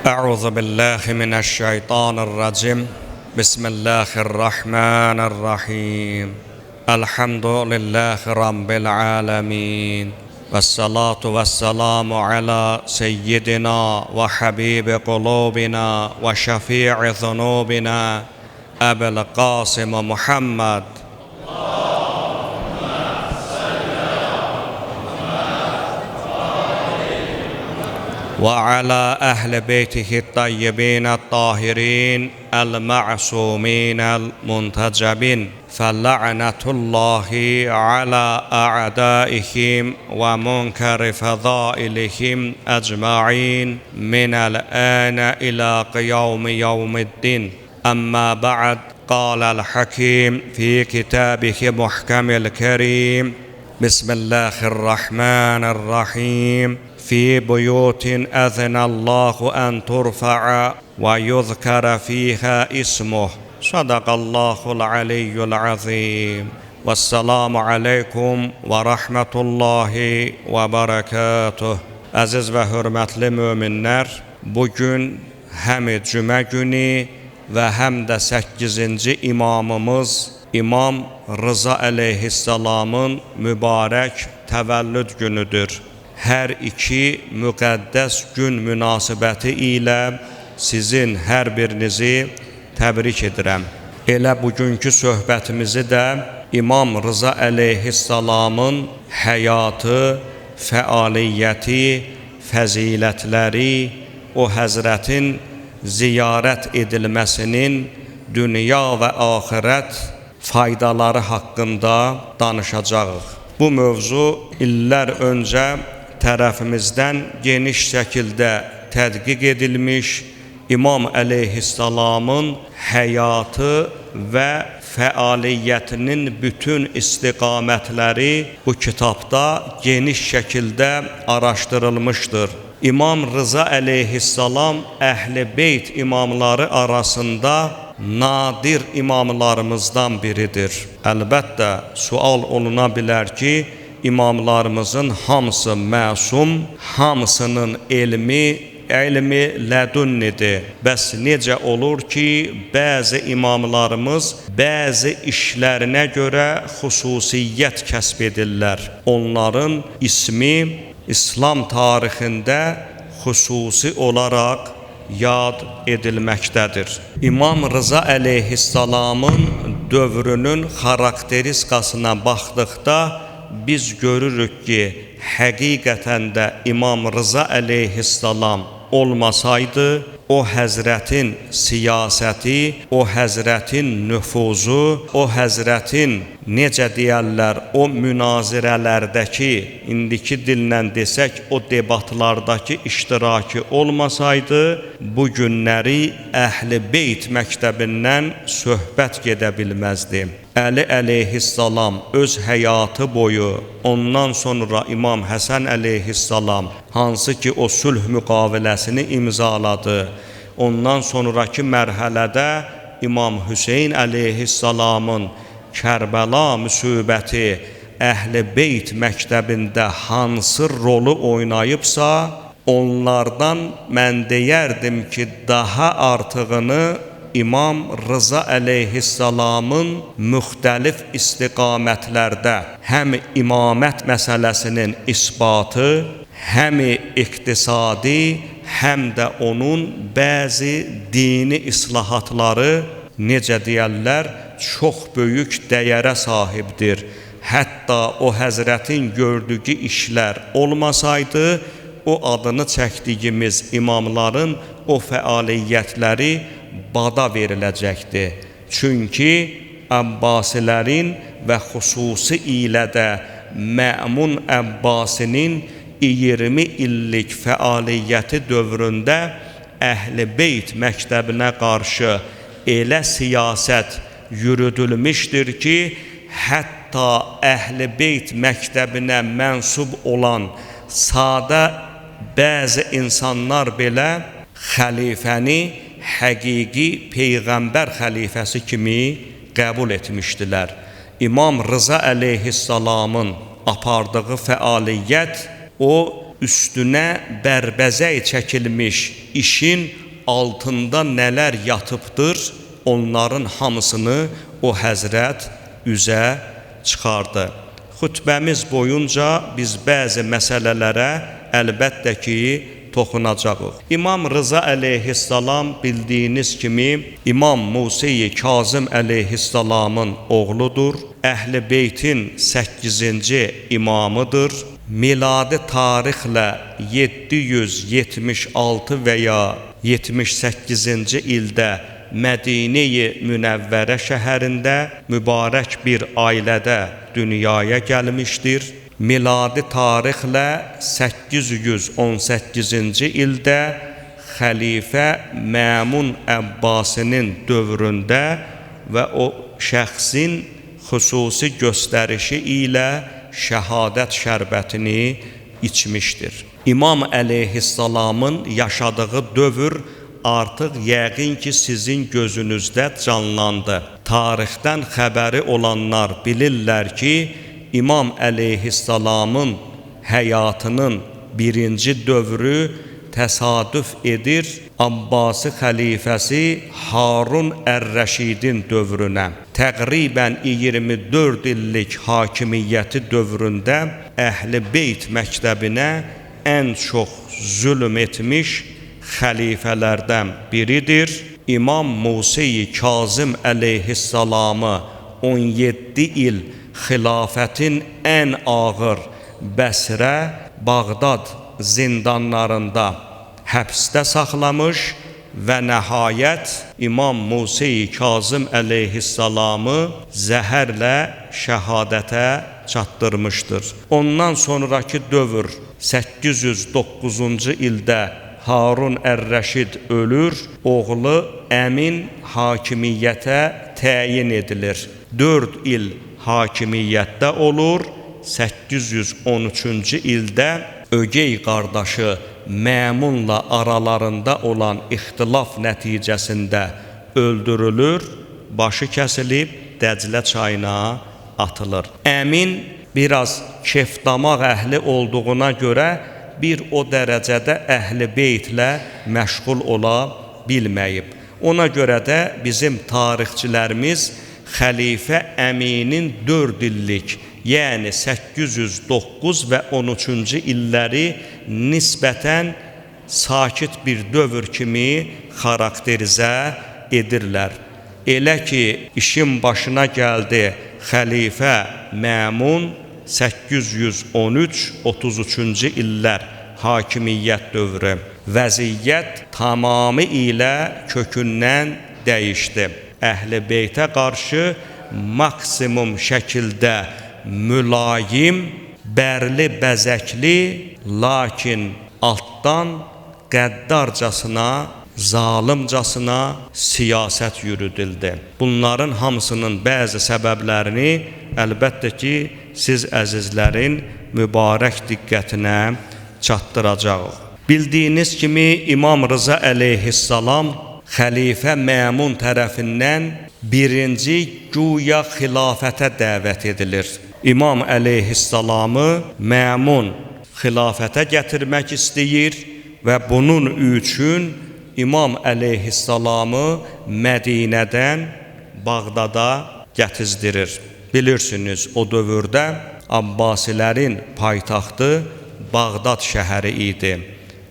أعوذ بالله من الشيطان الرجيم بسم الله الرحمن الرحيم الحمد لله رب العالمين والصلاة والسلام على سيدنا وحبيب قلوبنا وشفيع ذنوبنا أبي القاسم محمد وعلى أهل بيته الطيبين الطاهرين المعصومين المنتجبين فلعنة الله على أعدائهم ومنكر فضائلهم أجمعين من الآن إلى يوم الدين. أما بعد، قال الحكيم في كتابه محكم الكريم: بسم الله الرحمن الرحيم في بيوت أذن الله أن ترفع ويذكر فيها اسمه. صدق الله العلي العظيم. والسلام عليكم ورحمة الله وبركاته. Əziz və hörmətli möminlər, bugün həm cümə günü və həm də 8-ci imamımız İmam Rıza əleyhissalamın mübarək təvəllüd günüdür. Hər iki müqəddəs gün münasibəti ilə sizin hər birinizi təbrik edirəm. Elə bugünkü söhbətimizi də İmam Rıza əleyhissalamın həyatı, fəaliyyəti, fəzilətləri, o həzrətin ziyarət edilməsinin dünya və axirət faydaları haqqında danışacağıq. Bu mövzu illər öncə tərəfimizdən geniş şəkildə tədqiq edilmiş, İmam əleyhissalamın həyatı və fəaliyyətinin bütün istiqamətləri bu kitabda geniş şəkildə araşdırılmışdır. İmam Rıza əleyhissalam Əhl-i Beyt imamları arasında nadir imamlarımızdan biridir. Əlbəttə, sual oluna bilər ki, imamlarımızın hamısı məsum, hamısının elmi lədunnidir. Bəs necə olur ki, bəzi imamlarımız bəzi işlərinə görə xüsusiyyət kəsb edirlər. Onların ismi İslam tarixində xüsusi olaraq yad edilməkdədir. İmam Rıza əleyhissalamın dövrünün xarakteristikasına baxdıqda biz görürük ki, həqiqətən də İmam Rıza əleyhissalam olmasaydı, o həzrətin siyasəti, o həzrətin nüfuzu, o həzrətin necə deyərlər, o münazirələrdəki, indiki dillə desək, o debatlardakı iştirakı olmasaydı, bu günləri Əhl-i Beyt məktəbindən söhbət gedə bilməzdi. Əli əleyhissalam öz həyatı boyu, ondan sonra İmam Həsən əleyhissalam, hansı ki o sülh müqaviləsini imzaladı, ondan sonraki mərhələdə İmam Hüseyn əleyhissalamın Kərbəla müsibəti Əhl-i Beyt məktəbində hansı rolu oynayıbsa, onlardan mən deyərdim ki, daha artığını İmam Rıza əleyhissalamın müxtəlif istiqamətlərdə həm imamət məsələsinin isbatı, həm iqtisadi, həm də onun bəzi dini islahatları, necə deyərlər, çox böyük dəyərə sahibdir. Hətta o həzrətin gördüyü işlər olmasaydı, o adını çəkdiyimiz imamların o fəaliyyətləri bada veriləcəkdir. Çünki Əbbasilərin və xüsusi ilə də Məmun Əbbasinin 20 illik fəaliyyəti dövründə Əhl-i Beyt məktəbinə qarşı elə siyasət yürüdülmüşdür ki, hətta Əhl-i Beyt məktəbinə mənsub olan sadə bəzi insanlar belə xəlifəni həqiqi Peyğəmbər xəlifəsi kimi qəbul etmişdilər. İmam Rıza əleyhissalamın apardığı fəaliyyət o üstünə bərbəzəy çəkilmiş işin altında nələr yatıbdır, onların hamısını o həzrət üzə çıxardı. Xutbəmiz boyunca biz bəzi məsələlərə əlbəttə ki, toxunacağıq. İmam Rıza əleyhissalam bildiyiniz kimi İmam Musa-i Kazım əleyhissalamın oğludur. Əhl-i Beytin 8-ci imamıdır. Miladi tarixlə 776 və ya 78-ci ildə Mədinə-i Münəvvərə şəhərində mübarək bir ailədə dünyaya gəlmişdir. Miladi tarixlə 818-ci ildə xəlifə Məmun Əbbasinin dövründə və o şəxsin xüsusi göstərişi ilə şəhadət şərbətini içmişdir. İmam əleyhissalamın yaşadığı dövr artıq yəqin ki, sizin gözünüzdə canlandı. Tarixdən xəbəri olanlar bilirlər ki, İmam əleyhissalamın həyatının birinci dövrü təsadüf edir Abbasi xəlifəsi Harun Ər-Rəşidin dövrünə. Təqribən 24 illik hakimiyyəti dövründə Əhl-i Beyt məktəbinə ən çox zülm etmiş xəlifələrdən biridir. İmam Musa-i Kazım əleyhissalamı 17 il xilafətin ən ağır Bəsrə, Bağdad zindanlarında həbsdə saxlamış və nəhayət İmam Musa-i Kazım əleyhissalamı zəhərlə şəhadətə çatdırmışdır. Ondan sonraki dövr 809-cu ildə Harun Ər-Rəşid ölür, oğlu Əmin hakimiyyətə təyin edilir. 4 il hakimiyyətdə olur, 813-cü ildə ögey qardaşı Məmunla aralarında olan ixtilaf nəticəsində öldürülür, başı kəsilib Dəclə çayına atılır. Əmin biraz kefdamaq əhli olduğuna görə bir o dərəcədə Əhl-i Beytlə məşğul ola bilməyib. Ona görə də bizim tarixçilərimiz Xəlifə Əminin 4 illik, yəni 809 və 13-cü illəri nisbətən sakit bir dövr kimi xarakterizə edirlər. Elə ki, işin başına gəldi Xəlifə Məmun 813-33-cü illər hakimiyyət dövrü. Vəziyyət tamamı ilə kökündən dəyişdi. Əhl-i Beytə qarşı maksimum şəkildə mülayim, bərli, bəzəkli, lakin altdan qəddarcasına, zalımcasına siyasət yürüdüldü. Bunların hamısının bəzi səbəblərini əlbəttə ki, siz əzizlərin mübarək diqqətinə çatdıracağıq. Bildiyiniz kimi İmam Rıza əleyhissalam Xəlifə Məmun tərəfindən birinci güya xilafətə dəvət edilir. İmam əleyhissalamı Məmun xilafətə gətirmək istəyir və bunun üçün İmam əleyhissalamı Mədinədən Bağdada gətizdirir. Bilirsiniz, o dövrdə Abbasilərin paytaxtı Bağdad şəhəri idi.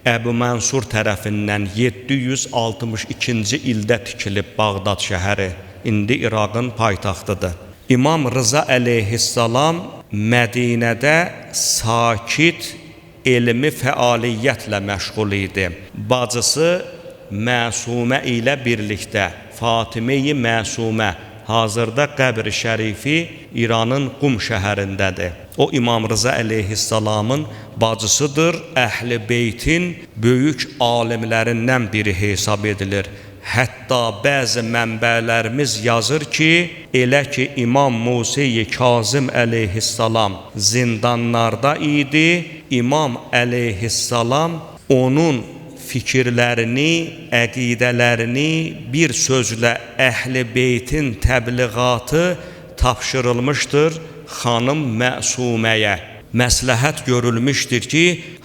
Əbu Mənsur tərəfindən 762-ci ildə tikilib Bağdad şəhəri, indi İraqın paytaxtıdır. İmam Rıza əleyhissalam Mədinədə sakit, elmi fəaliyyətlə məşğul idi. Bacısı Məsumə ilə birlikdə, Fatimə-i Məsumə, hazırda qəbr-i şərifi İranın Qum şəhərindədir. O İmam Rıza əleyhissalamın bacısıdır, Əhl-i Beytin böyük alimlərindən biri hesab edilir. Hətta bəzi mənbələrimiz yazır ki, elə ki İmam Musa-i Kazım əleyhissalam zindanlarda idi, İmam əleyhissalam onun fikirlərini, əqidələrini bir sözlə Əhl-i Beytin təbliğatı tapşırılmışdır xanım Məsuməyə. məsləhət görülmüşdür ki,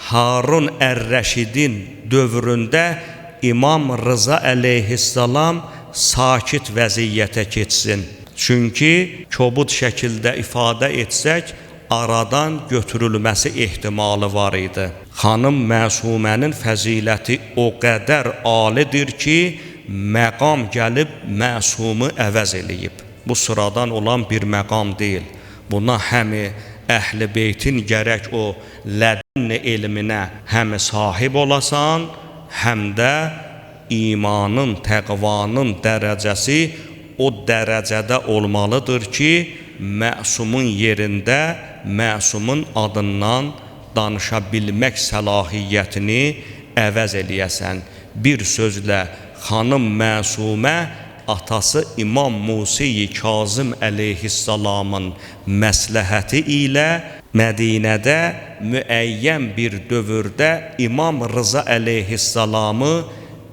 Harun Ər-Rəşidin dövründə İmam Rıza əleyhissalam sakit vəziyyətə keçsin. Çünki kobud şəkildə ifadə etsək, aradan götürülməsi ehtimalı var idi. Xanım Məsumənin fəziləti o qədər alidir ki, məqam gəlib Məsumu əvəz eləyib. Bu sıradan olan bir məqam deyil. Buna həmi Əhl-i Beytin gərək o lədun elminə həm sahib olasan, həm də imanın, təqvanın dərəcəsi o dərəcədə olmalıdır ki, məsumun yerində, məsumun adından danışa bilmək səlahiyyətini əvəz eləyəsən. Bir sözlə, xanım Məsumə atası İmam Musa-i Kazım əleyhissalamın məsləhəti ilə Mədinədə müəyyən bir dövrdə İmam Rıza əleyhissalamı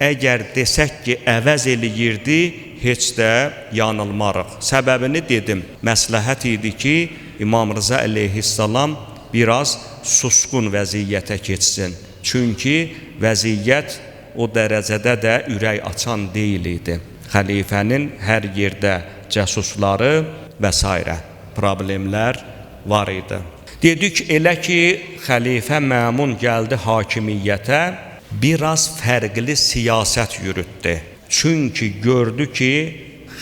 əgər desək ki, əvəz eləyirdi, heç də yanılmarıq. Səbəbini dedim, məsləhət idi ki, İmam Rıza əleyhissalam biraz susqun vəziyyətə keçsin. Çünki vəziyyət o dərəcədə də ürək açan deyil idi. Xəlifənin hər yerdə cəsusları və s. problemlər var idi. Dedik elə ki, xəlifə Məmun gəldi hakimiyyətə, biraz fərqli siyasət yürütdü. Çünki gördü ki,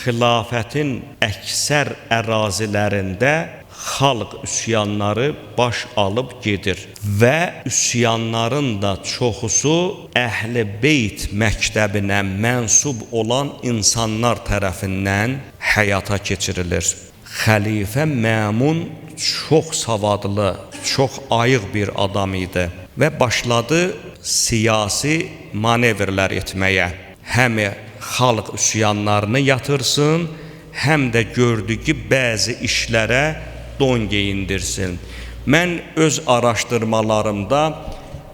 xilafətin əksər ərazilərində xalq üsyanları baş alıb gedir və üsyanların da çoxusu Əhl-i Beyt məktəbinə mənsub olan insanlar tərəfindən həyata keçirilir. Xəlifə Məmun çox savadlı, çox ayıq bir adam idi və başladı siyasi manevrlər etməyə. Həm xalq üsyanlarını yatırsın, həm də gördü ki, bəzi işlərə don geyindirsin. Mən öz araşdırmalarımda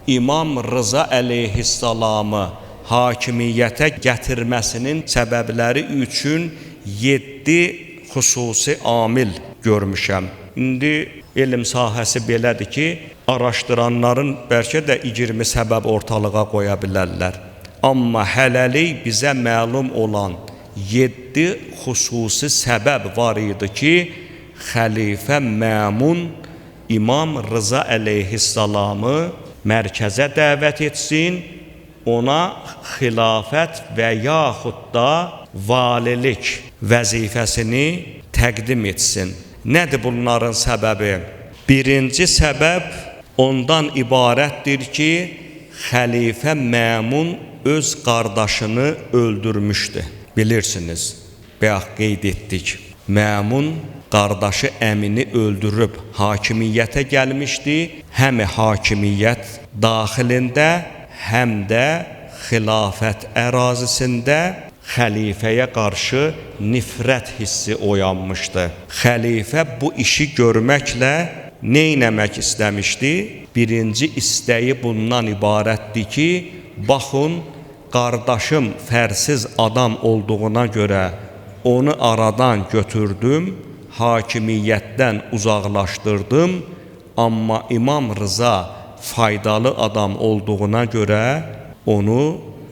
İmam Rıza əleyhissalamı hakimiyyətə gətirməsinin səbəbləri üçün 7 xüsusi amil görmüşəm. İndi elm sahəsi belədir ki, araşdıranların bəlkə də 20 səbəb ortalığa qoya bilərlər. Amma hələlik bizə məlum olan 7 xüsusi səbəb var idi ki, xəlifə Məmun İmam Rıza əleyhissalamı mərkəzə dəvət etsin, ona xilafət və yaxud da valilik vəzifəsini təqdim etsin. Nədir bunların səbəbi? Birinci səbəb ondan ibarətdir ki, xəlifə Məmun öz qardaşını öldürmüşdü. Bilirsiniz, bayaq qeyd etdik. Məmun qardaşı Əmini öldürüb hakimiyyətə gəlmişdi. Həm hakimiyyət daxilində, həm də xilafət ərazisində xəlifəyə qarşı nifrət hissi oyanmışdı. Xəlifə bu işi görməklə neynəmək istəmişdi? Birinci istəyi bundan ibarətdir ki, baxın, qardaşım fərsiz adam olduğuna görə onu aradan götürdüm, hakimiyyətdən uzaqlaşdırdım, amma İmam Rıza faydalı adam olduğuna görə onu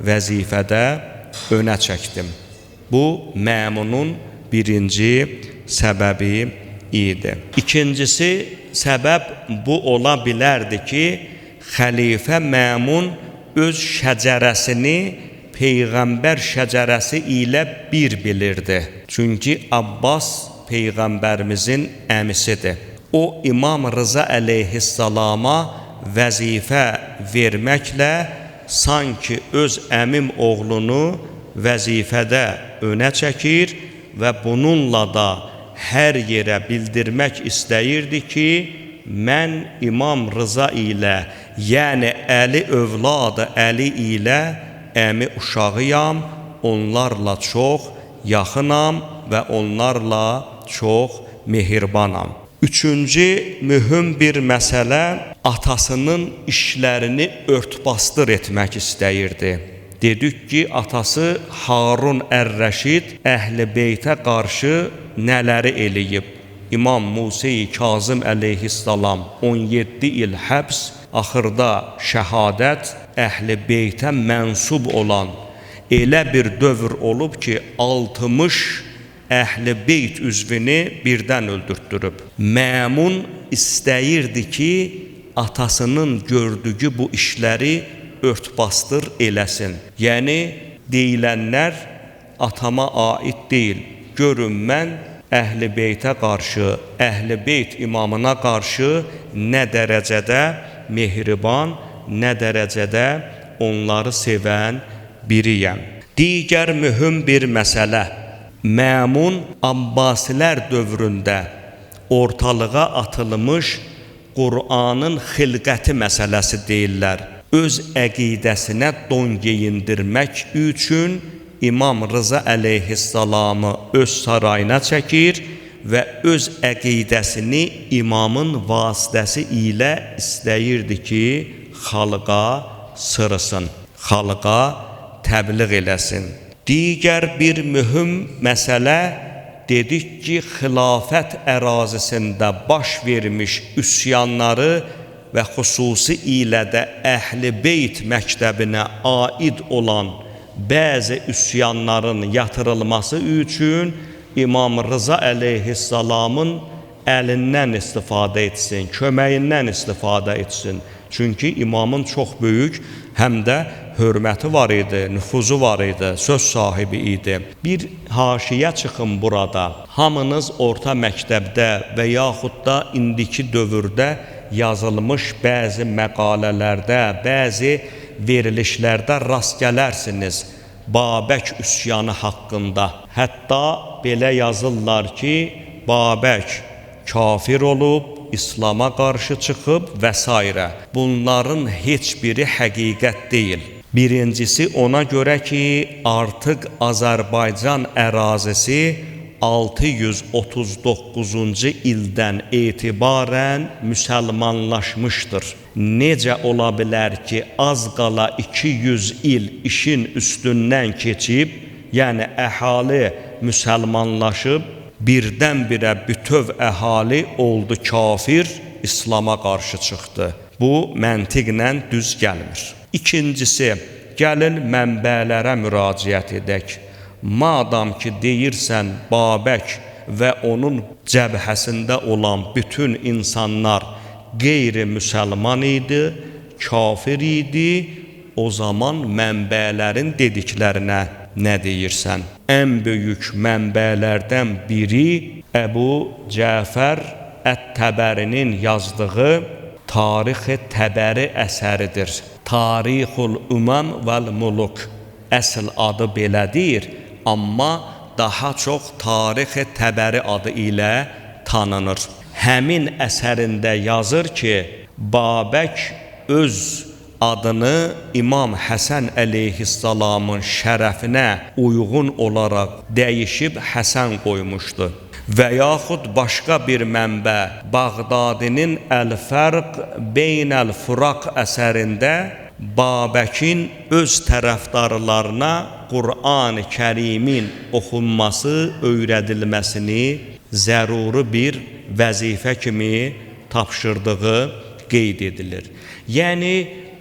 vəzifədə önə çəkdim. Bu, Məmunun birinci səbəbi idi. İkincisi, səbəb bu ola bilərdi ki, xəlifə Məmun öz şəcərəsini Peyğəmbər şəcərəsi ilə bir bilirdi. Çünki Abbas Peyğəmbərimizin əmisidir. O, İmam Rıza əleyhissalama vəzifə verməklə sanki öz əmim oğlunu vəzifədə önə çəkir və bununla da hər yerə bildirmək istəyirdi ki, mən İmam Rıza ilə, yəni Əli övladı Əli ilə əmi uşağıyam, onlarla çox yaxınam və onlarla çox mehribanam. Üçüncü mühüm bir məsələ, atasının işlərini örtbasdır etmək istəyirdi. Dedik ki, atası Harun Ər-Rəşid Əhl-i Beytə qarşı nələri eləyib? İmam Musa-i Kazım əleyhissalam 17 il həbs, axırda şəhadət, əhl-i beytə mənsub olan elə bir dövr olub ki, 60 əhl-i beyt üzvünü birdən öldürtdürüb. Məmun istəyirdi ki, atasının gördüyü bu işləri örtbasdır eləsin. Yəni, deyilənlər atama aid deyil. Görün, mən əhl-i beytə qarşı, əhl-i beyt imamına qarşı nə dərəcədə mehriban, nə dərəcədə onları sevən biriyəm. Digər mühüm bir məsələ, Məmun Abbasilər dövründə ortalığa atılmış Qur'anın xilqəti məsələsi deyirlər. Öz əqidəsinə don geyindirmək üçün İmam Rıza əleyhissalamı öz sarayına çəkir və öz əqidəsini imamın vasitəsi ilə istəyirdi ki, xalqa sırısın, xalqa təbliğ eləsin. Digər bir mühüm məsələ, dedik ki, xilafət ərazisində baş vermiş üsyanları və xüsusi ilə də Əhl-i Beyt məktəbinə aid olan bəzi üsyanların yatırılması üçün İmam Rıza əleyhissalamın əlindən istifadə etsin, köməyindən istifadə etsin. Çünki imamın çox böyük həm də hörməti var idi, nüfuzu var idi, söz sahibi idi. Bir haşiyə çıxın burada. Hamınız orta məktəbdə və yaxud da indiki dövrdə yazılmış bəzi məqalələrdə, bəzi verilişlərdə rast gələrsiniz Babək üsyanı haqqında. Hətta belə yazırlar ki, Babək kafir olub, İslama qarşı çıxıb və s. Bunların heç biri həqiqət deyil. Birincisi ona görə ki, artıq Azərbaycan ərazisi 639-cu ildən etibarən müsəlmanlaşmışdır. Necə ola bilər ki, az qala 200 il işin üstündən keçib, yəni əhali müsəlmanlaşıb, birdən-birə bütöv əhali oldu kafir, İslama qarşı çıxdı. Bu məntiqlə düz gəlmir. İkincisi, gəlin mənbələrə müraciət edək. Madam ki, deyirsən Babək və onun cəbhəsində olan bütün insanlar qeyri-müsəlman idi, kafir idi, o zaman mənbələrin dediklərinə nə deyirsən? Ən böyük mənbələrdən biri Əbu Cəfər Ət-Təbərinin yazdığı Tarix-i Təbəri əsəridir. Tarixul Üməm vəl-Muluk. Əsl adı belədir, amma daha çox Tarix-i Təbəri adı ilə tanınır. Həmin əsərində yazır ki, Babək öz adını İmam Həsən əleyhissalamın şərəfinə uyğun olaraq dəyişib Həsən qoymuşdu. Və yaxud başqa bir mənbə Bağdadinin Əl-Fərq Beynəl-Furaq əsərində Babəkin öz tərəfdarlarına Qur'an-ı Kərimin oxunması, öyrədilməsini zəruri bir vəzifə kimi tapşırdığı qeyd edilir. Yəni,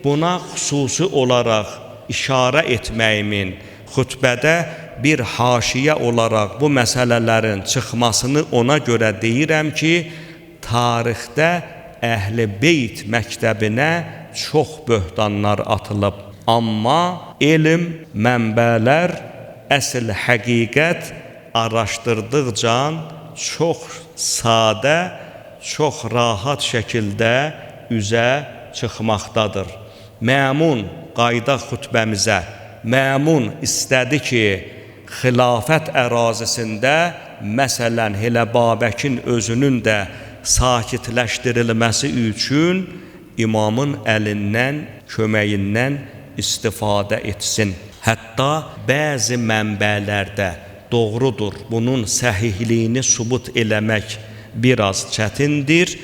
buna xüsusi olaraq işarə etməyimin xütbədə bir haşiyə olaraq bu məsələlərin çıxmasını ona görə deyirəm ki, tarixdə Əhl-i Beyt məktəbinə çox böhtanlar atılıb. Amma elm, mənbələr, əsl həqiqət araşdırdıqca çox sadə, çox rahat şəkildə üzə çıxmaqdadır. Məmun qayda xütbəmizə, Məmun istədi ki, xilafət ərazisində, məsələn, elə Babəkin özünün də sakitləşdirilməsi üçün imamın əlindən, köməyindən istifadə etsin. Hətta bəzi mənbələrdə doğrudur, bunun səhihliyini sübut eləmək biraz çətindir.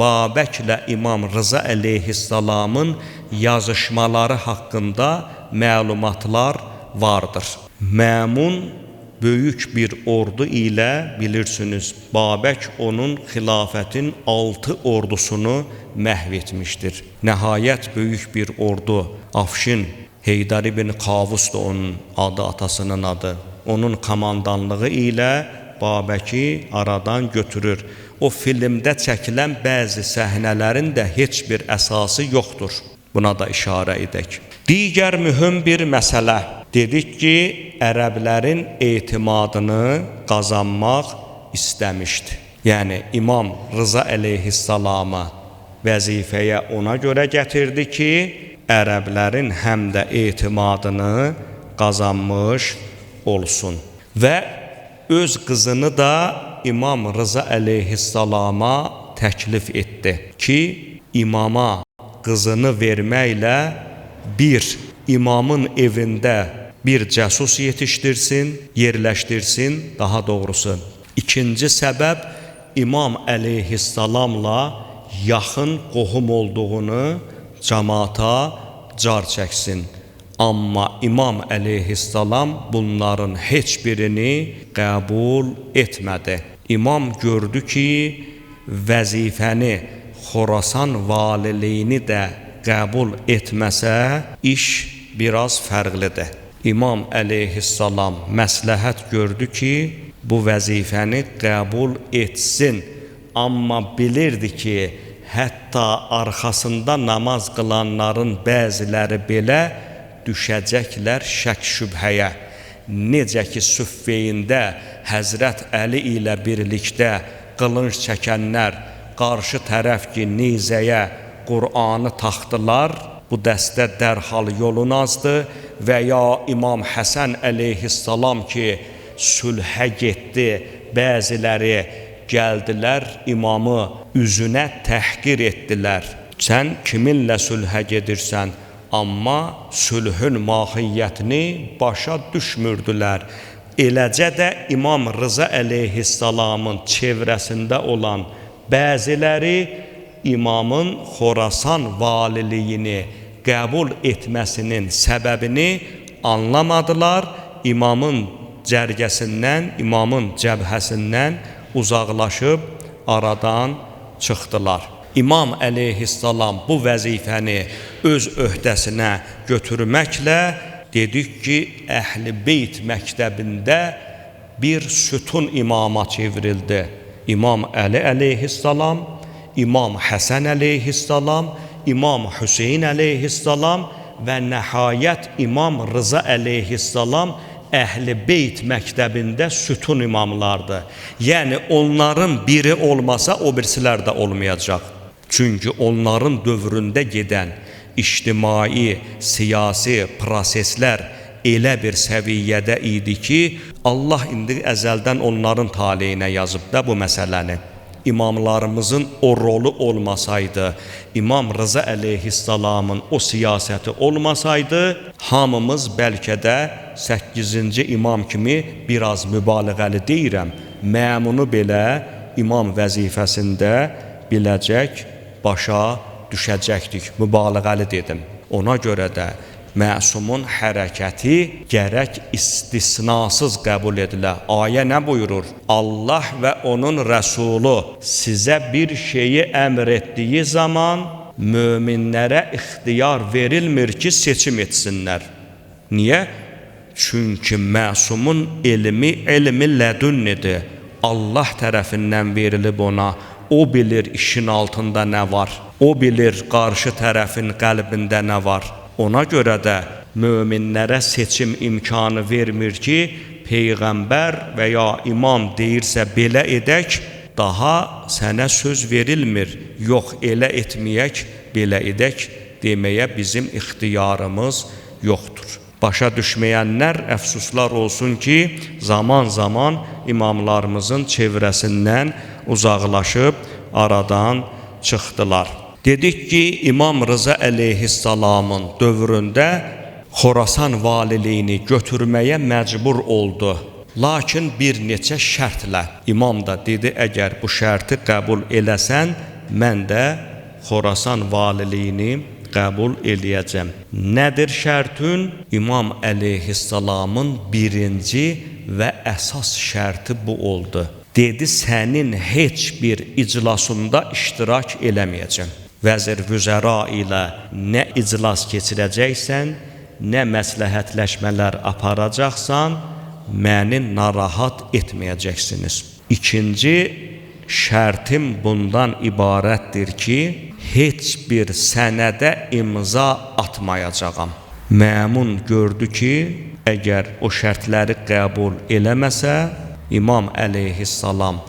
Babəklə İmam Rıza əleyhissalamın yazışmaları haqqında məlumatlar vardır. Məmun böyük bir ordu ilə bilirsiniz, Babək onun xilafətin 6 ordusunu məhv etmişdir. Nəhayət böyük bir ordu, Afşin Heydər ibn Qavus da onun adı, atasının adı. Onun komandanlığı ilə Babəki aradan götürür. O filmdə çəkilən bəzi səhnələrin də heç bir əsası yoxdur. Buna da işarə edək. Digər mühüm bir məsələ. Dedik ki, ərəblərin etimadını qazanmaq istəmişdi. Yəni, İmam Rıza əleyhissalama vəzifəyə ona görə gətirdi ki, ərəblərin həm də etimadını qazanmış olsun. Və öz qızını da İmam Rıza əleyhissalama təklif etdi ki, imama qızını verməklə bir, imamın evində bir cəsus yetişdirsin, yerləşdirsin, daha doğrusu. İkinci səbəb, İmam əleyhissalamla yaxın qohum olduğunu cəmaata car çəksin. Amma İmam əleyhissalam bunların heç birini qəbul etmədi. İmam gördü ki, vəzifəni, Xorasan valiliyini də qəbul etməsə, iş biraz fərqlidir. İmam əleyhissalam məsləhət gördü ki, bu vəzifəni qəbul etsin. Amma bilirdi ki, hətta arxasında namaz qılanların bəziləri belə düşəcəklər şək şübhəyə. Necə ki, Süffeyində Həzrət Əli ilə birlikdə qılınc çəkənlər qarşı tərəf ki, nizəyə Qur'anı taxdılar, bu dəstə dərhal yolun azdı və ya İmam Həsən əleyhissalam ki, sülhə getdi, bəziləri gəldilər, imamı üzünə təhqir etdilər. Sən kiminlə sülhə gedirsən? Amma sülhün mahiyyətini başa düşmürdülər. Eləcə də İmam Rıza əleyhissalamın çevrəsində olan bəziləri imamın Xorasan valiliyini qəbul etməsinin səbəbini anlamadılar. İmamın cərgəsindən, imamın cəbhəsindən uzaqlaşıb aradan çıxdılar. İmam əleyhissalam bu vəzifəni öz öhdəsinə götürməklə dedik ki, Əhl-i Beyt məktəbində bir sütun imama çevrildi. İmam Əli əleyhissalam, İmam Həsən əleyhissalam, İmam Hüseyn əleyhissalam və nəhayət İmam Rıza əleyhissalam Əhl-i Beyt məktəbində sütun imamlardır. Yəni, onların biri olmasa, o birisilər də olmayacaq. Çünki onların dövründə gedən ictimai, siyasi proseslər elə bir səviyyədə idi ki, Allah indi əzəldən onların taleyinə yazıb da bu məsələni. İmamlarımızın o rolu olmasaydı, İmam Rıza əleyhissalamın o siyasəti olmasaydı, hamımız bəlkə də 8-ci imam kimi biraz mübaliğəli deyirəm, məmunu belə imam vəzifəsində biləcək, başa düşəcəkdik, mübaliğəli dedim. Ona görə də məsumun hərəkəti gərək istisnasız qəbul edilə. Ayə nə buyurur? Allah və onun Rəsulu sizə bir şeyi əmr etdiyi zaman möminlərə ixtiyar verilmir ki, seçim etsinlər. Niyə? Çünki məsumun elmi lədünnidir. Allah tərəfindən verilib ona. O bilir işin altında nə var. O bilir qarşı tərəfin qəlbində nə var. Ona görə də möminlərə seçim imkanı vermir ki, Peyğəmbər və ya imam deyirsə belə edək, daha sənə söz verilmir. Yox, elə etməyək, belə edək deməyə bizim ixtiyarımız yoxdur. Başa düşməyənlər əfsuslar olsun ki, zaman-zaman imamlarımızın çevrəsindən uzaqlaşıb aradan çıxdılar. Dedik ki, İmam Rıza əleyhissalamın dövründə Xorasan valiliyini götürməyə məcbur oldu. Lakin bir neçə şərtlə. İmam da dedi, əgər bu şərti qəbul eləsən, mən də Xorasan valiliyini qəbul eləyəcəm. Nədir şərtün? İmam əleyhissalamın birinci və əsas şərti bu oldu. Dedi, sənin heç bir iclasında iştirak eləməyəcəm. Vəzir vüzəra ilə nə iclas keçirəcəksən, nə məsləhətləşmələr aparacaqsan, məni narahat etməyəcəksiniz. İkinci şərtim bundan ibarətdir ki, heç bir sənədə imza atmayacağam. Məmun gördü ki, əgər o şərtləri qəbul eləməsə, İmam əleyhissalam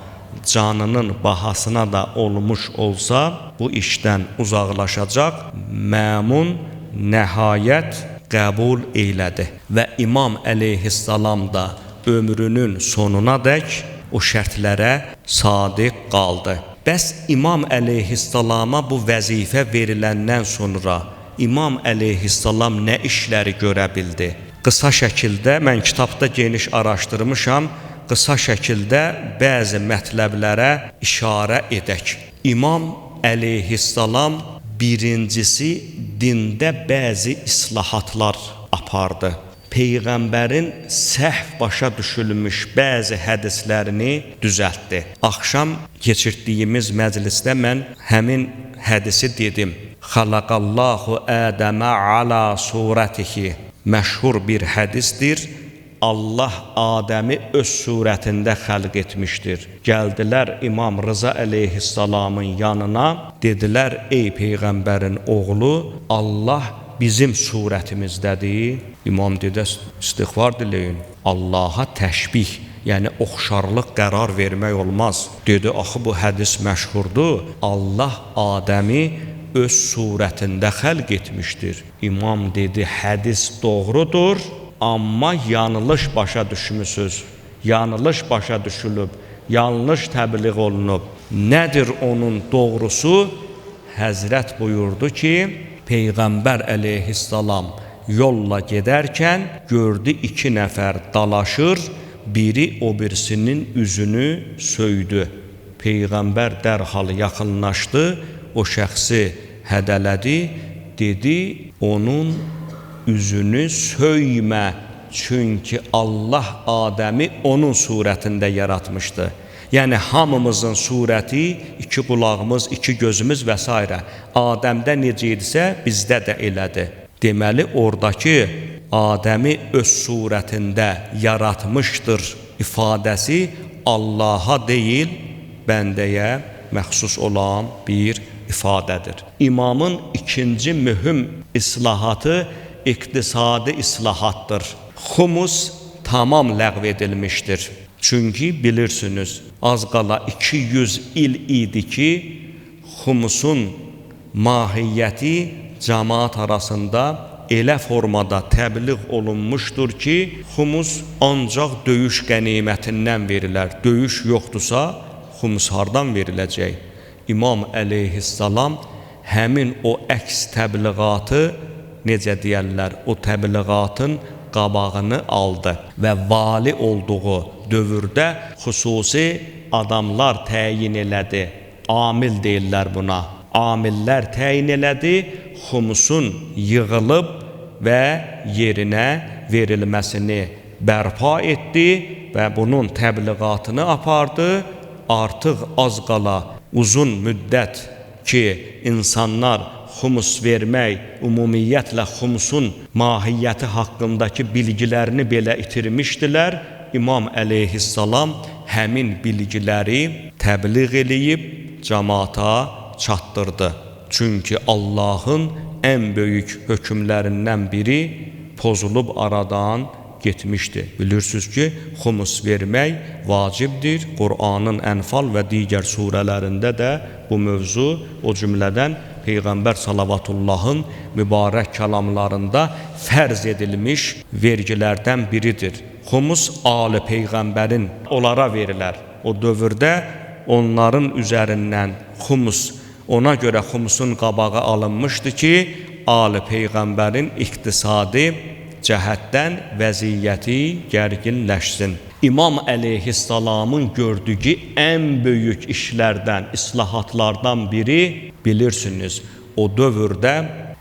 canının bahasına da olmuş olsa, bu işdən uzaqlaşacaq. Məmun nəhayət qəbul eylədi və İmam əleyhissalam da ömrünün sonunadək o şərtlərə sadiq qaldı. Bəs İmam əleyhissalama bu vəzifə veriləndən sonra İmam əleyhissalam nə işləri görə bildi? Qısa şəkildə, mən kitabda geniş araşdırmışam, qısa şəkildə bəzi mətləblərə işarə edək. İmam əleyhissalam birincisi dində bəzi islahatlar apardı. Peyğəmbərin səhv başa düşülmüş bəzi hədislərini düzəltdi. Axşam keçirdiyimiz məclisdə mən həmin hədisi dedim. Xalaqallahu Ədəmə ala surətihi. Məşhur bir hədisdir. Allah Adəmi öz surətində xəlq etmişdir. Gəldilər İmam Rıza əleyhissalamın yanına, dedilər, ey Peyğəmbərin oğlu, Allah bizim surətimizdədir. İmam dedi, istiğfar diləyin, Allaha təşbih, yəni oxşarlıq qərar vermək olmaz. Dedi, axı bu hədis məşhurdur, Allah Adəmi öz surətində xəlq etmişdir. İmam dedi, hədis doğrudur, amma yanlış başa düşmüsünüz, yanlış başa düşülüb, yanlış təbliğ olunub. Nədir onun doğrusu? Həzrət buyurdu ki, Peyğəmbər əleyhissalam yolla gedərkən gördü 2 nəfər dalaşır, biri o birisinin üzünü söydü. Peyğəmbər dərhal yaxınlaşdı, o şəxsi hədələdi, dedi, onun üzünü söymə, çünki Allah Adəmi onun surətində yaratmışdı. Yəni hamımızın surəti, 2 qulağımız, 2 gözümüz və s. Adəmdə necə idisə bizdə də elədi. Deməli oradakı Adəmi öz surətində yaratmışdır ifadəsi Allaha deyil, bəndəyə məxsus olan bir ifadədir. İmamın ikinci mühüm islahatı iqtisadi islahatdır. Xumus tamam ləğv edilmişdir. Çünki bilirsiniz, az qala 200 il idi ki, xumusun mahiyyəti cəmaat arasında elə formada təbliğ olunmuşdur ki, xumus ancaq döyüş qənimətindən verilər. Döyüş yoxdursa, xumus hardan veriləcək? İmam əleyhissalam həmin o əks təbliğatı, necə deyərlər, o təbliğatın qabağını aldı və vali olduğu dövrdə xüsusi adamlar təyin elədi. Amil deyirlər buna. Amillər təyin elədi, xumusun yığılıb və yerinə verilməsini bərpa etdi və bunun təbliğatını apardı. Artıq az qala uzun müddət ki, insanlar xumus vermək, ümumiyyətlə xumusun mahiyyəti haqqındakı bilgilərini belə itirmişdilər. İmam əleyhissalam həmin bilgiləri təbliğ eləyib cəmaata çatdırdı. Çünki Allahın ən böyük hökmlərindən biri pozulub aradan getmişdi. Bilirsiniz ki, xumus vermək vacibdir. Qur'anın Ənfal və digər surələrində də bu mövzu, o cümlədən Peyğəmbər salavatullahın mübarək kəlamlarında fərz edilmiş vergilərdən biridir. Xumus Ali Peyğəmbərin onlara verilər. O dövrdə onların üzərindən xumus, ona görə xumusun qabağı alınmışdı ki, Ali Peyğəmbərin iqtisadi cəhətdən vəziyyəti gərginləşsin. İmam əleyhissalamın gördüyü ən böyük işlərdən, islahatlardan biri, bilirsiniz, o dövrdə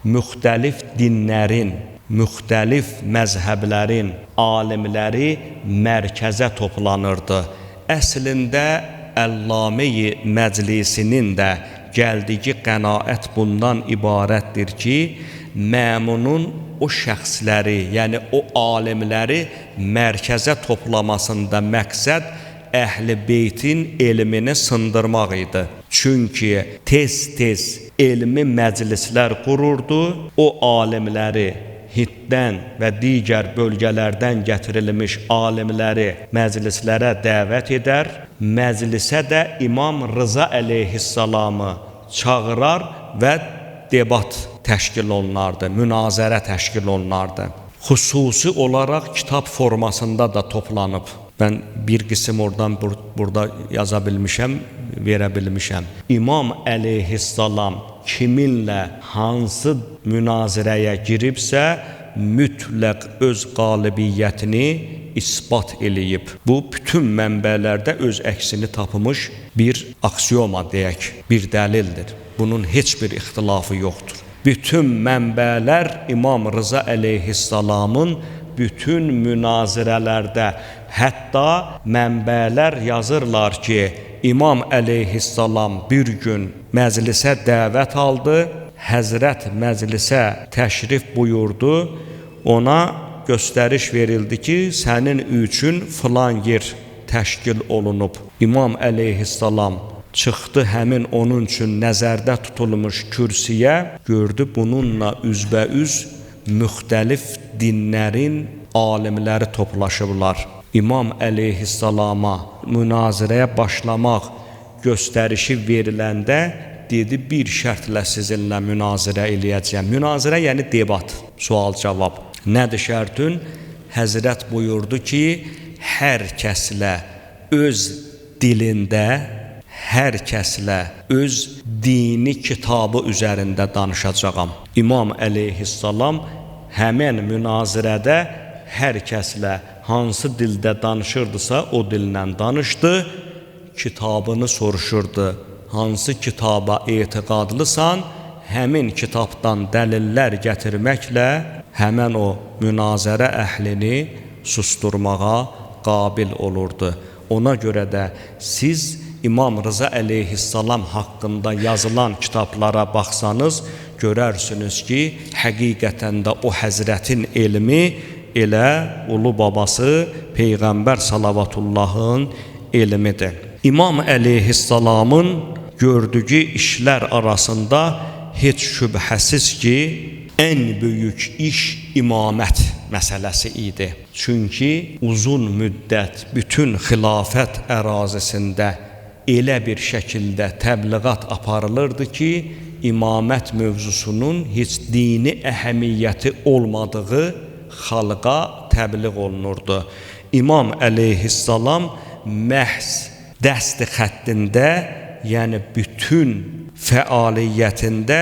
müxtəlif dinlərin müxtəlif məzhəblərin alimləri mərkəzə toplanırdı. Əslində Əlləmi Məclisinin də gəldiyi qənaət bundan ibarətdir ki, məmunun o şəxsləri, yəni o alimləri mərkəzə toplamasında məqsəd Əhl-i Beytin elmini sındırmaq idi. Çünki tez-tez elmi məclislər qururdu, o alimləri Hinddən və digər bölgələrdən gətirilmiş alimləri məclislərə dəvət edər, məclisə də İmam Rıza əleyhissalamı çağırar və debat təşkil olunardı, münazərə təşkil olunardı. Xüsusi olaraq kitab formasında da toplanıb. Mən bir qism oradan burada yaza bilmişəm, verə bilmişəm. İmam əleyhissalam kiminlə hansı münazirəyə giribsə, mütləq öz qalibiyyətini isbat eləyib. Bu, bütün mənbələrdə öz əksini tapmış bir aksiyoma deyək, bir dəlildir. Bunun heç bir ixtilafı yoxdur. Bütün mənbələr İmam Rıza əleyhissalamın bütün münazirələrdə, hətta mənbələr yazırlar ki, İmam əleyhissalam bir gün məclisə dəvət aldı, Həzrət məclisə təşrif buyurdu, ona göstəriş verildi ki, sənin üçün filan yer təşkil olunub. İmam əleyhissalam çıxdı həmin onun üçün nəzərdə tutulmuş kürsüyə, gördü bununla üzbəüz müxtəlif dinlərin alimləri toplaşıblar. İmam əleyhissalama münazirəyə başlamaq göstərişi veriləndə dedi, bir şərtlə sizinlə münazirə eləyəcəyəm. Münazirə yəni debat, sual-cavab. Nədir şərtün? Həzrət buyurdu ki, hər kəslə öz dilində, hər kəslə öz dini kitabı üzərində danışacağam. İmam əleyhissalam həmən münazirədə hər kəslə hansı dildə danışırdısa o dillə danışdı, kitabını soruşurdu. Hansı kitaba etiqadlısan, həmin kitabdan dəlillər gətirməklə həmən o münazirə əhlini susturmağa qabil olurdu. Ona görə də siz İmam Rıza əleyhissalam haqqında yazılan kitablara baxsanız, görərsiniz ki, həqiqətən də o həzrətin elmi elə ulu babası Peyğəmbər salavatullahın elmidir. İmam əleyhissalamın gördüyü işlər arasında heç şübhəsiz ki, ən böyük iş imamət məsələsi idi. Çünki uzun müddət bütün xilafət ərazisində elə bir şəkildə təbliğat aparılırdı ki, imamət mövzusunun heç dini əhəmiyyəti olmadığı xalqa təbliğ olunurdu. İmam əleyhissalam məhz dəsti xəttində, yəni bütün fəaliyyətində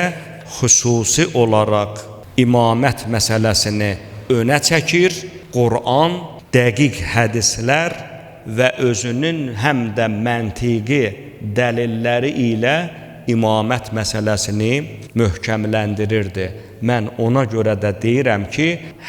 xüsusi olaraq imamət məsələsini önə çəkir, Qur'an, dəqiq hədislər və özünün həm də məntiqi dəlilləri ilə imamət məsələsini möhkəmləndirirdi. Mən ona görə də deyirəm ki,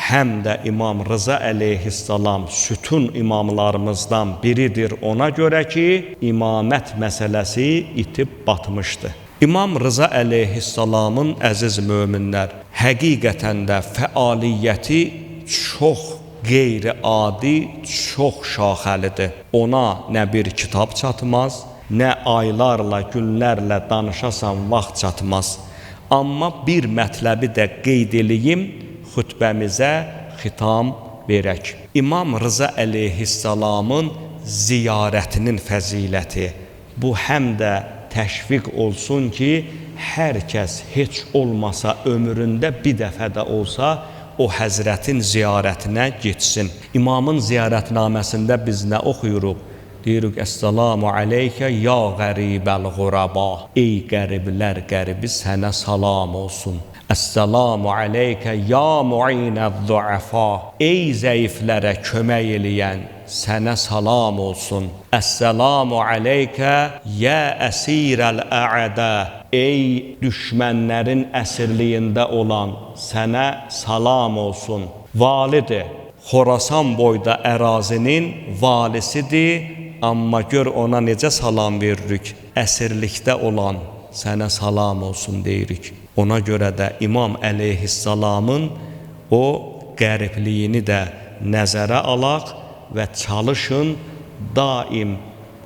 həm də İmam Rıza əleyhissalam sütun imamlarımızdan biridir ona görə ki, imamət məsələsi itib batmışdı. İmam Rıza əleyhissalamın əziz möminlər, həqiqətən də fəaliyyəti çox qeyri-adi, çox şaxəlidir. Ona nə bir kitab çatmaz, nə aylarla, günlərlə danışasan vaxt çatmaz. Amma bir mətləbi də qeyd eləyim, xütbəmizə xitam verək. İmam Rıza əleyhissalamın ziyarətinin fəziləti. Bu həm də təşviq olsun ki, hər kəs heç olmasa ömründə bir dəfə də olsa o həzrətin ziyarətinə getsin. İmamın ziyarətnaməsində biz nə oxuyuruq? Deyirik, Əssalamu aleykə ya qəribəl quraba. Ey qəriblər qəribi sənə salam olsun. Əssalamu aleykə ya mu'inəz zuəfa. Ey zəiflərə kömək eləyən sənə salam olsun. Əssalamu aleykə ya əsirəl əədə. Ey düşmənlərin əsirliyində olan, sənə salam olsun. Validir, Xorasan boyda ərazinin valisidir, amma gör ona necə salam veririk. Əsirlikdə olan, sənə salam olsun deyirik. Ona görə də İmam əleyhissalamın o qəribliyini də nəzərə alaq və çalışın daim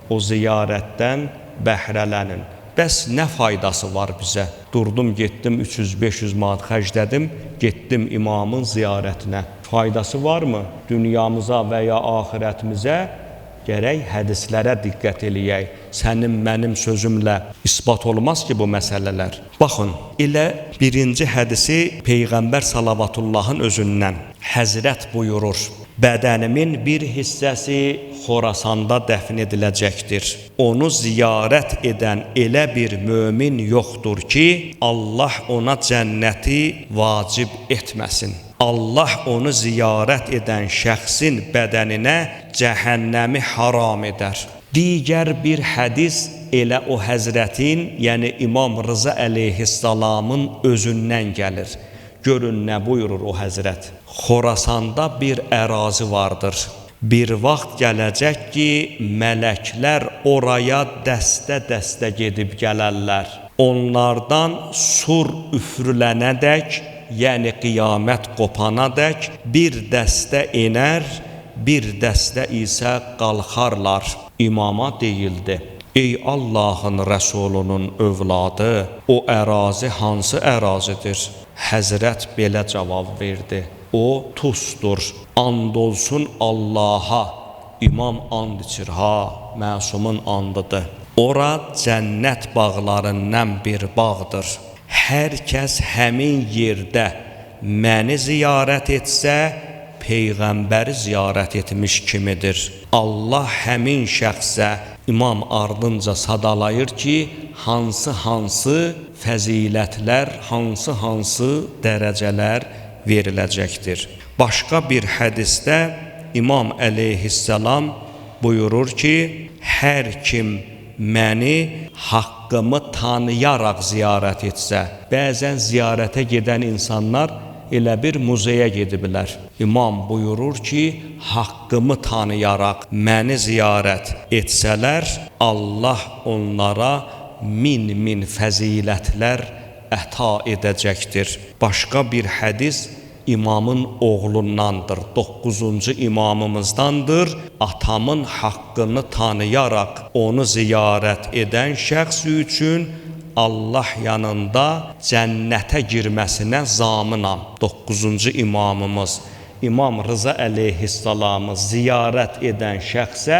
o ziyarətdən bəhrələnin. Bəs nə faydası var bizə? Durdum, getdim, 300-500 manat xərclədim, getdim imamın ziyarətinə. Faydası varmı? Dünyamıza və ya axirətimizə gərək hədislərə diqqət eləyək. Sənin, mənim sözümlə isbat olmaz ki, bu məsələlər. Baxın, elə birinci hədisi Peyğəmbər Salavatullahın özündən. Həzrət buyurur, bədənimin bir hissəsi Xorasanda dəfn ediləcəkdir. Onu ziyarət edən elə bir mömin yoxdur ki, Allah ona cənnəti vacib etməsin. Allah onu ziyarət edən şəxsin bədəninə cəhənnəmi haram edər. Digər bir hədis elə o həzrətin, yəni İmam Rıza əleyhissalamın özündən gəlir. Görün nə buyurur o həzrət. Xorasanda bir ərazi vardır. Bir vaxt gələcək ki, mələklər oraya dəstə-dəstə gedib gələrlər. Onlardan sur üfürülənədək, yəni qiyamət qopanadək bir dəstə enər, bir dəstə isə qalxarlar. İmama deyildi, ey Allahın Rəsulunun övladı, o ərazi hansı ərazidir? Həzrət belə cavab verdi, o Tusdur, and olsun Allaha, İmam and içir, ha, məsumun andıdır. Ora cənnət bağlarından bir bağdır. Hər kəs həmin yerdə məni ziyarət etsə, Peyğəmbəri ziyarət etmiş kimidir. Allah həmin şəxsə İmam ardınca sadalayır ki, hansı fəzilətlər, hansı dərəcələr veriləcəkdir. Başqa bir hədisdə İmam əleyhissalam buyurur ki, hər kim məni haqqımı tanıyaraq ziyarət etsə, bəzən ziyarətə gedən insanlar elə bir muzeyə gediblər. İmam buyurur ki, haqqımı tanıyaraq məni ziyarət etsələr, Allah onlara min fəzilətlər əta edəcəkdir. Başqa bir hədis İmamın oğlundandır, 9-cu imamımızdandır. Atamın haqqını tanıyaraq onu ziyarət edən şəxs üçün Allah yanında cənnətə girməsinə zaminam. 9-cu imamımız İmam Rıza əleyhissalamı ziyarət edən şəxsə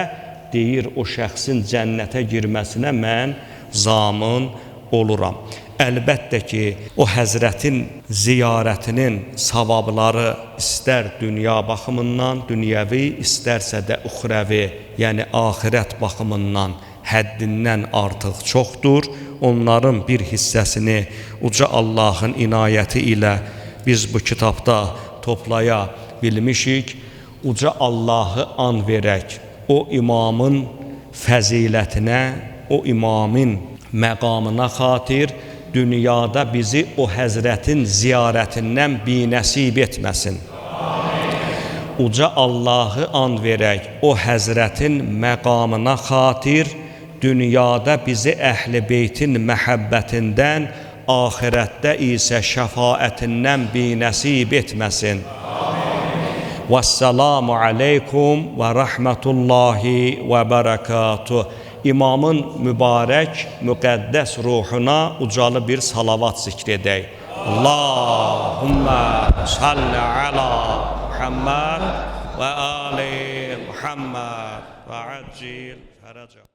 deyir, o şəxsin cənnətə girməsinə mən zamin oluram. Əlbəttə ki, o həzrətin ziyarətinin savabları istər dünya baxımından, dünyəvi, istərsə də uxrəvi, yəni axirət baxımından həddindən artıq çoxdur. Onların bir hissəsini uca Allahın inayəti ilə biz bu kitabda toplaya bilmişik. Uca Allahı an verək, o imamın fəzilətinə, o imamın məqamına xatir dünyada bizi o həzrətin ziyarətindən binəsib etməsin. Uca Allahı an verək, o həzrətin məqamına xatir dünyada bizi əhl-i beytin məhəbbətindən, axirətdə isə şəfaətindən binəsib etməsin. Vəssalamu aleykum və rəhmətullahi və bərəkatuh. İmamın mübarək, müqəddəs ruhuna ucalı bir salavat zikr edək. Allahümmə salli ala Muhammed və ali Muhammed və accil fərəcə.